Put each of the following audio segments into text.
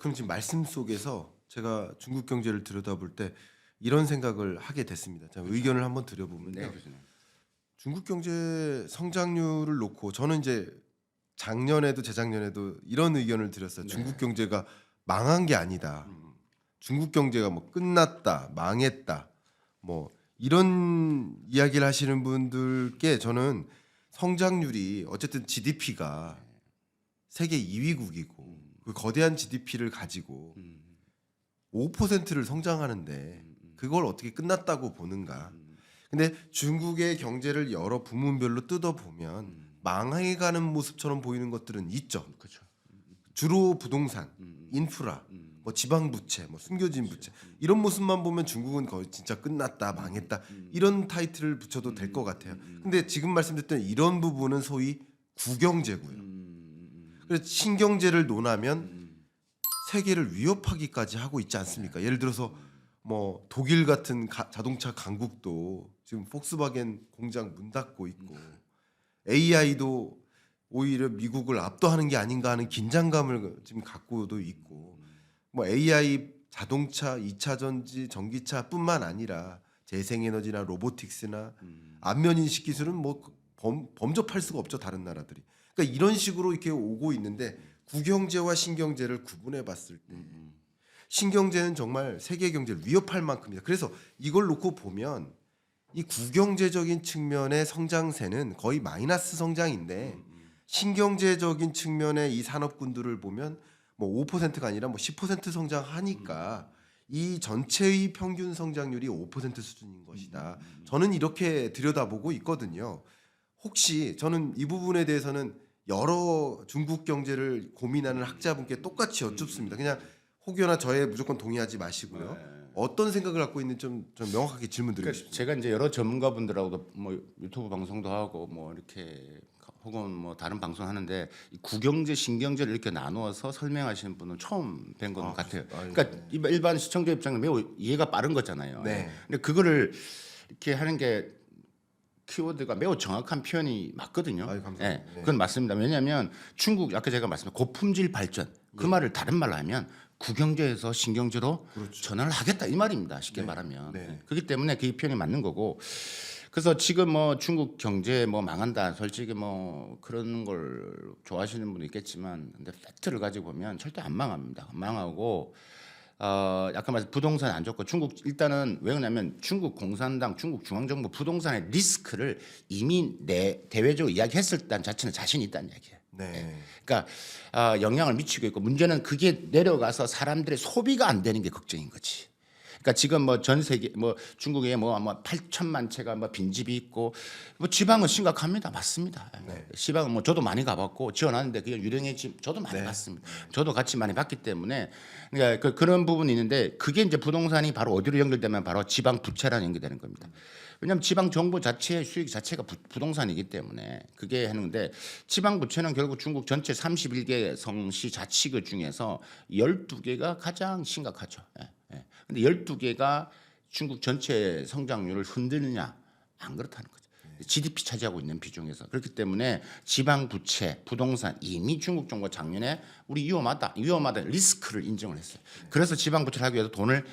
그럼 지금 말씀 속에서 제가 중국 경제를 들여다볼 때 이런 생각을 하게 됐습니다. 자, 의견을 한번 드려보면요. 네, 교수님. 중국 경제 성장률을 놓고 저는 이제 작년에도 재작년에도 이런 의견을 드렸어요. 네. 중국 경제가 망한 게 아니다. 중국 경제가 뭐 끝났다, 망했다, 뭐 이런 이야기를 하시는 분들께 저는 성장률이 어쨌든 GDP가 세계 2위국이고 그 거대한 GDP를 가지고 5%를 성장하는데 그걸 어떻게 끝났다고 보는가? 근데 중국의 경제를 여러 부문별로 뜯어보면 망해가는 모습처럼 보이는 것들은 있죠. 그렇죠. 주로 부동산, 인프라, 뭐 지방 부채, 뭐 숨겨진 부채 이런 모습만 보면 중국은 거의 진짜 끝났다, 망했다 이런 타이틀을 붙여도 될 것 같아요. 근데 지금 말씀드렸던 이런 부분은 소위 구경제고요. 그래서 신경제를 논하면 세계를 위협하기까지 하고 있지 않습니까? 예를 들어서 뭐 독일 같은 자동차 강국도 지금 폭스바겐 공장 문 닫고 있고 AI도 오히려 미국을 압도하는 게 아닌가 하는 긴장감을 지금 갖고도 있고 뭐 AI 자동차, 2차 전지, 전기차뿐만 아니라 재생에너지나 로보틱스나 안면 인식 기술은 뭐 범접할 수가 없죠, 다른 나라들이. 그러니까 이런 식으로 이렇게 오고 있는데 구경제와 신경제를 구분해 봤을 때 신경제는 정말 세계 경제를 위협할 만큼이다. 그래서 이걸 놓고 보면 이 구경제적인 측면의 성장세는 거의 마이너스 성장인데 신경제적인 측면의 이 산업군들을 보면 뭐 5%가 아니라 뭐 10% 성장하니까 이 전체의 평균 성장률이 5% 수준인 것이다. 저는 이렇게 들여다보고 있거든요. 혹시 저는 이 부분에 대해서는 여러 중국 경제를 고민하는 학자분께 똑같이 여쭙습니다. 그냥 혹여나 저에 무조건 동의하지 마시고요. 어떤 생각을 갖고 있는지 좀 명확하게 질문 드리고 그러니까 싶습니다. 제가 이제 여러 전문가분들하고도 뭐 유튜브 방송도 하고 뭐 이렇게 혹은 뭐 다른 방송 하는데 이 구경제, 신경제를 이렇게 나누어서 설명하시는 분은 처음 뵌 것 같아요. 그러니까 일반 시청자 입장은 매우 이해가 빠른 거잖아요. 네. 근데 그거를 이렇게 하는 게 키워드가 매우 정확한 표현이 맞거든요. 아유, 감사합니다. 네. 그건 맞습니다. 왜냐하면 중국 아까 제가 말씀드린 고품질 발전 그 말을 다른 말로 하면 구경제에서 신경제로 전환을 하겠다 이 말입니다. 쉽게 말하면. 네. 그렇기 때문에 그 표현이 맞는 거고. 그래서 지금 뭐 중국 경제 뭐 망한다. 솔직히 뭐 그런 걸 좋아하시는 분도 있겠지만 근데 팩트를 가지고 보면 절대 안 망합니다. 안 망하고 약간 말해서 부동산 안 좋고 중국 일단은 왜 그러냐면 중국 공산당, 중국 중앙정부 부동산의 리스크를 이미 대외적으로 이야기했을 자체는 자신이 있다는 얘기예요. 네. 그러니까 영향을 미치고 있고 문제는 그게 내려가서 사람들의 소비가 안 되는 게 걱정인 거지. 그러니까 지금 뭐 전 세계 뭐 중국에 뭐 아마 8천만 채가 뭐 빈집이 있고 뭐 지방은 심각합니다. 맞습니다. 지방은 뭐 저도 많이 가봤고 지원하는데 그게 유령해지 저도 많이 봤습니다. 저도 같이 많이 봤기 때문에 그러니까 그런 부분이 있는데 그게 이제 부동산이 바로 어디로 연결되면 바로 지방 부채랑 연결되는 겁니다. 왜냐하면 지방 정부 자체의 수익 자체가 부동산이기 때문에 그게 하는데 지방 부채는 결국 중국 전체 31개 성시 자치구 중에서 12개가 가장 심각하죠. 근데 12개가 중국 전체 성장률을 흔드느냐 안 그렇다는 거죠. GDP 차지하고 있는 비중에서 그렇기 때문에 지방 부채, 부동산 이미 중국 정부가 작년에 우리 위험하다 리스크를 인정을 했어요. 그래서 지방 부채를 하기 위해서 돈을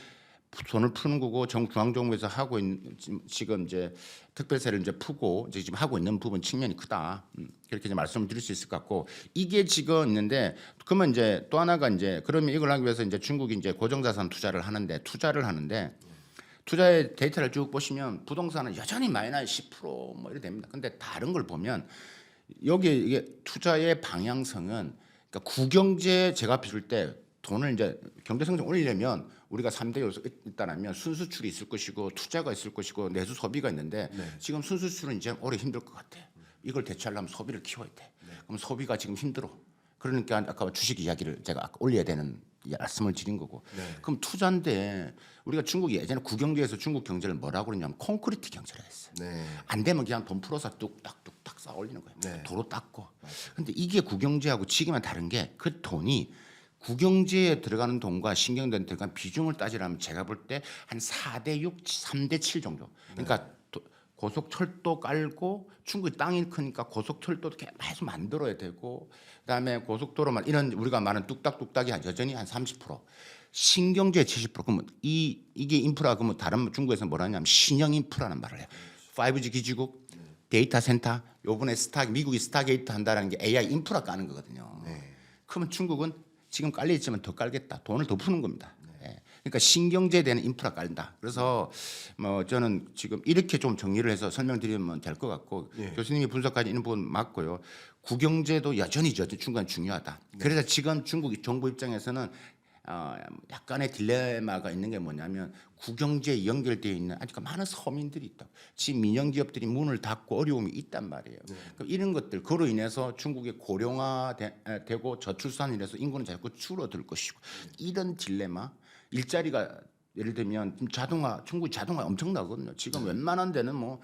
푸는 거고 중앙정부에서 하고 있는 지금 이제 특별세를 이제 푸고 이제 지금 하고 있는 부분 측면이 크다. 그렇게 이제 말씀을 드릴 수 있을 것 같고 이게 지금 있는데 그러면 이제 또 하나가 이제 그러면 이걸 하기 위해서 이제 중국이 이제 고정자산 투자를 하는데 투자의 데이터를 쭉 보시면 부동산은 여전히 마이너스 10%뭐 이렇게 됩니다. 근데 다른 걸 보면 여기 이게 투자의 방향성은 그러니까 구경제 제가 비출 때 돈을 이제 경제 성장 올리려면 우리가 3대 요소 있다라면 순수출이 있을 것이고 투자가 있을 것이고 내수 소비가 있는데 지금 순수출은 이제 올해 힘들 것 같아. 이걸 대체하려면 소비를 키워야 돼. 그럼 소비가 지금 힘들어. 그러니까 아까 주식 이야기를 제가 아까 올려야 되는 말씀을 드린 거고. 그럼 투자인데 우리가 중국이 예전에 구경제에서 중국 경제를 뭐라고 그러냐면 콘크리트 경제를 했어요. 안 되면 그냥 돈 풀어서 뚝딱뚝딱 쌓아 올리는 거예요. 도로 닦고. 근데 이게 구경제하고 지금은 다른 게 그 돈이 구경제에 들어가는 돈과 신경제에 들어가는 비중을 따지라면 제가 볼 때 한 4대 6, 3대 7 정도. 그러니까 고속철도 깔고 중국이 땅이 크니까 고속철도도 계속 만들어야 되고 그다음에 고속도로만 이런 우리가 말하는 뚝딱뚝딱이 여전히 한 30% 신경제 70% 그러면 이게 인프라 그러면 다른 중국에서 뭐라 하냐면 신형 인프라는 말을 해요. 5G 기지국 데이터 센터 요번에 미국이 스타게이트 한다는 게 AI 인프라 까는 거거든요. 그러면 중국은 지금 깔려 있지만 더 깔겠다. 돈을 더 푸는 겁니다. 그러니까 신경제에 대한 인프라 깔린다. 그래서 뭐 저는 지금 이렇게 좀 정리를 해서 설명드리면 될 것 같고 교수님이 분석하신 이런 부분 맞고요. 국영제도 여전히 중국은 중요하다. 그래서 지금 중국 정부 입장에서는 약간의 딜레마가 있는 게 뭐냐면 국영제에 연결되어 있는 아주 많은 서민들이 있다. 지금 민영 기업들이 문을 닫고 어려움이 있단 말이에요. 그럼 이런 것들 그로 인해서 중국의 고령화되고 저출산이라서 인구는 자꾸 줄어들 것이고 이런 딜레마 일자리가 예를 들면 중국 자동화 엄청나거든요. 지금 웬만한 데는 뭐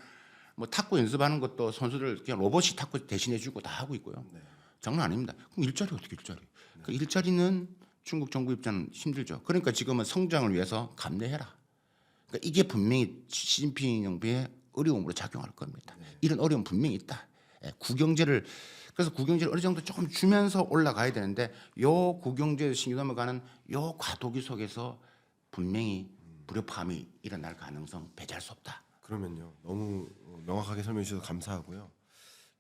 탁구 연습하는 것도 선수들 그냥 로봇이 탁구 대신해주고 다 하고 있고요. 장난 아닙니다. 그럼 일자리 어떻게 일자리? 그 일자리는 중국 정부 입장은 힘들죠. 그러니까 지금은 성장을 위해서 감내해라. 그러니까 이게 분명히 시진핑 정부의 어려움으로 작용할 겁니다. 이런 어려움 분명히 있다. 그래서 국영제를 어느 정도 조금 주면서 올라가야 되는데 요 국영제 신규 넘어가는 요 과도기 속에서 분명히 불협화음이 일어날 가능성 배제할 수 없다. 그러면요. 너무 명확하게 설명해 주셔서 감사하고요.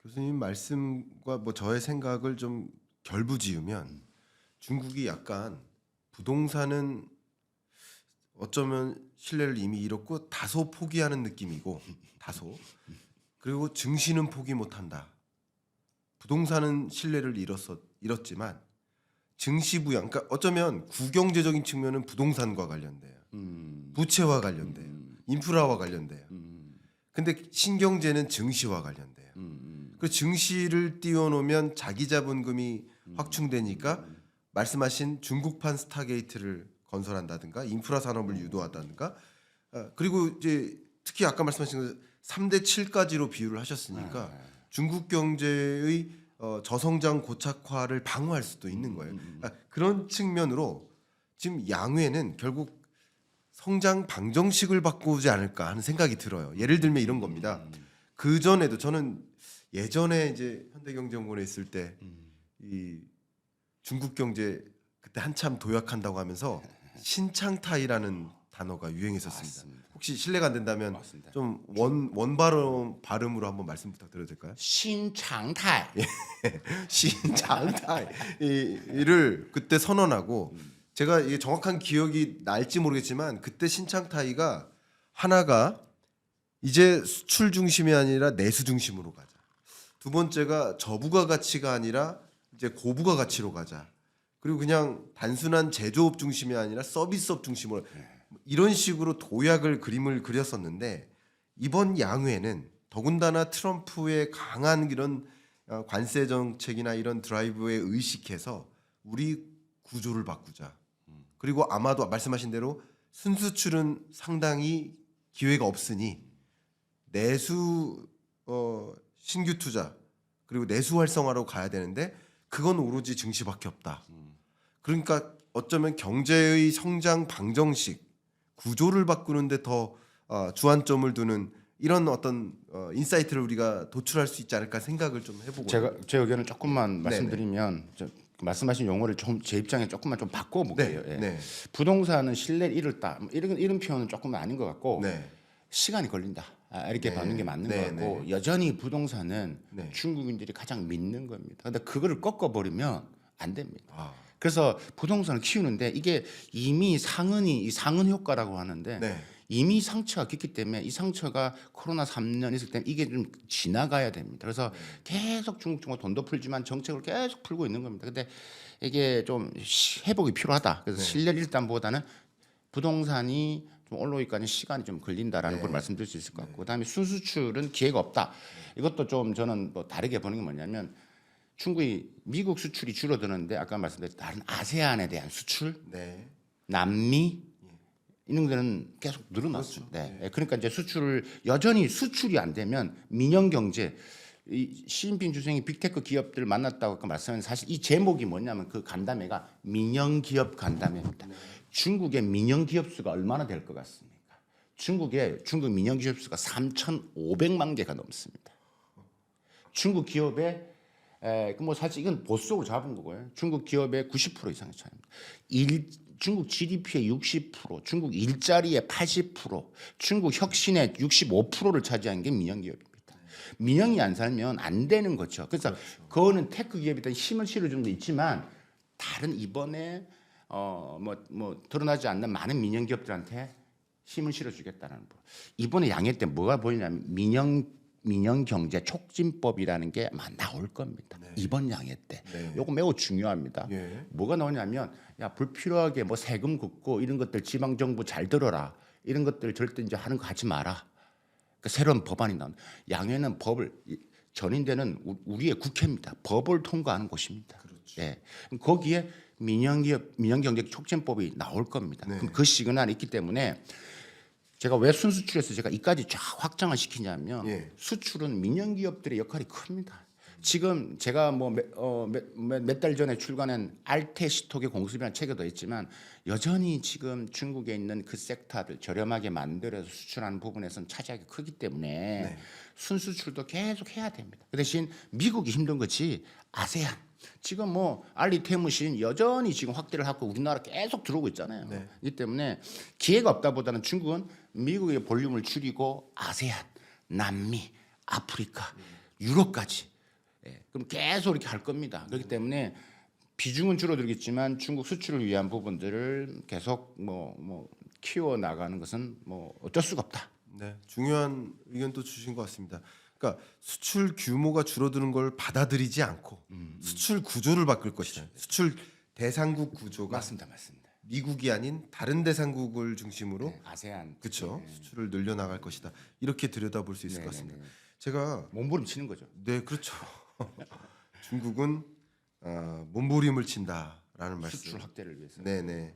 교수님 말씀과 뭐 저의 생각을 좀 결부지으면 중국이 약간 부동산은 어쩌면 신뢰를 이미 잃었고 다소 포기하는 느낌이고 다소 그리고 증시는 포기 못한다. 부동산은 신뢰를 잃었지만 증시 부양, 그러니까 어쩌면 국영제적인 측면은 부동산과 관련돼요. 부채와 관련돼요. 인프라와 관련돼요. 근데 신경제는 증시와 관련돼요. 그래서 증시를 띄워놓으면 자기 자본금이 확충되니까 말씀하신 중국판 스타게이트를 건설한다든가 인프라 산업을 유도한다든가 그리고 이제 특히 아까 말씀하신 3대 7까지로 비유를 하셨으니까 중국 경제의 저성장 고착화를 방어할 수도 있는 거예요. 그런 측면으로 지금 양회는 결국 성장 방정식을 바꾸지 않을까 하는 생각이 들어요. 예를 들면 이런 겁니다. 그 전에도 저는 예전에 이제 현대경제연구원에 있을 때 이 중국 경제 그때 한참 도약한다고 하면서 신창타이라는 단어가 유행했었습니다. 맞습니다. 혹시 실례가 안 된다면 맞습니다. 좀 발음으로 한번 말씀 부탁드려도 될까요? 신常态 신창타이를 그때 선언하고 제가 이게 정확한 기억이 날지 모르겠지만 그때 신창타이가 하나가 이제 수출 중심이 아니라 내수 중심으로 가자. 두 번째가 저부가 가치가 아니라 이제 고부가 가치로 가자. 그리고 그냥 단순한 제조업 중심이 아니라 서비스업 중심으로 이런 식으로 도약을 그림을 그렸었는데 이번 양회는 더군다나 트럼프의 강한 이런 관세 정책이나 이런 드라이브에 의식해서 우리 구조를 바꾸자. 그리고 아마도 말씀하신 대로 순수출은 상당히 기회가 없으니 내수 신규 투자 그리고 내수 활성화로 가야 되는데 그건 오로지 증시밖에 없다. 그러니까 어쩌면 경제의 성장 방정식 구조를 바꾸는데 더 주안점을 두는 이런 어떤 인사이트를 우리가 도출할 수 있지 않을까 생각을 좀 해보고 제 의견을 조금만 말씀드리면 말씀하신 용어를 좀 제 입장에 조금만 좀 바꿔볼게요. 네. 부동산은 신뢰를 잃었다 이런 표현은 조금은 아닌 것 같고 네. 시간이 걸린다 이렇게 네. 받는 게 맞는 네, 것 같고 여전히 부동산은 네. 중국인들이 가장 믿는 겁니다. 근데 그거를 꺾어버리면 안 됩니다. 아, 그래서 부동산을 키우는데 이게 이미 상흔 효과라고 하는데 네. 이미 상처가 깊기 때문에 이 상처가 코로나 3년 있을 때 이게 좀 지나가야 됩니다. 그래서 계속 중국 정부 돈도 풀지만 정책을 계속 풀고 있는 겁니다. 근데 이게 좀 회복이 필요하다. 그래서 신뢰 일단보다는 부동산이 좀 올라오기까지 시간이 좀 걸린다라는 걸 말씀드릴 수 있을 것 같고, 그다음에 순수출은 기회가 없다. 이것도 좀 저는 뭐 다르게 보는 게 뭐냐면 중국이 미국 수출이 줄어드는데 아까 말씀드린 다른 아세안에 대한 수출, 네. 남미 이런 데는 계속 늘어났죠. 네. 그러니까 이제 여전히 수출이 안 되면 민영 경제 이 시진핑 주석이 빅테크 기업들 만났다고 아까 말씀하신 사실 이 제목이 뭐냐면 그 간담회가 민영 기업 간담회입니다. 중국의 민영 기업 수가 얼마나 될 것 같습니까? 중국 민영 기업 수가 3,500만 개가 넘습니다. 중국 기업의 뭐 사실 이건 보수적으로 잡은 거고요. 중국 기업의 90% 이상의 차입니다. 중국 GDP의 60%, 중국 일자리의 80%, 중국 혁신의 65%를 차지한 게 민영 기업입니다. 민영이 안 살면 안 되는 거죠. 그래서 그거는 테크 기업이든 힘을 실어주는 데 있지만 다른 이번에 드러나지 않는 많은 민영 기업들한테 힘을 실어주겠다는 거. 이번에 양해 때 뭐가 보이냐면 민영 경제 촉진법이라는 게 아마 나올 겁니다. 이번 양해 때. 요거 매우 중요합니다. 뭐가 나오냐면 야 불필요하게 뭐 세금 긋고 이런 것들 지방 정부 잘 들어라. 이런 것들 절대 이제 하는 거 하지 마라. 그러니까 새로운 법안이 나온. 양해는 법을 전인대는 우리의 국회입니다. 법을 통과하는 곳입니다. 예. 거기에 민영경제 촉진법이 나올 겁니다. 그럼 그 시그널이 있기 때문에 제가 왜 순수출에서 제가 이까지 쫙 확장을 시키냐면 수출은 민영기업들의 역할이 큽니다. 지금 제가 몇 달 전에 출간한 알테시톡의 공습이라는 책에도 있지만 여전히 지금 중국에 있는 그 섹터들 저렴하게 만들어서 수출하는 부분에서는 차지하기 크기 때문에 순수출도 계속 해야 됩니다. 그 대신 미국이 힘든 거지 아세안 지금 뭐 알리테무신 여전히 지금 확대를 하고 우리나라 계속 들어오고 있잖아요. 이기 때문에 기회가 없다보다는 중국은 미국의 볼륨을 줄이고 아세안, 남미, 아프리카, 유럽까지 그럼 계속 이렇게 할 겁니다. 그렇기 때문에 비중은 줄어들겠지만 중국 수출을 위한 부분들을 계속 키워 나가는 것은 뭐 어쩔 수가 없다. 네, 중요한 의견 또 주신 것 같습니다. 그러니까 수출 규모가 줄어드는 걸 받아들이지 않고 수출 구조를 바꿀 것이다. 수출 대상국 구조가 맞습니다. 미국이 아닌 다른 대상국을 중심으로 아세안 그렇죠. 수출을 늘려 나갈 것이다. 이렇게 들여다볼 수 있을 것 같습니다. 제가 몸부림치는 거죠. 네, 그렇죠. 중국은 몸부림을 친다라는 말씀. 수출 확대를 위해서. 네네.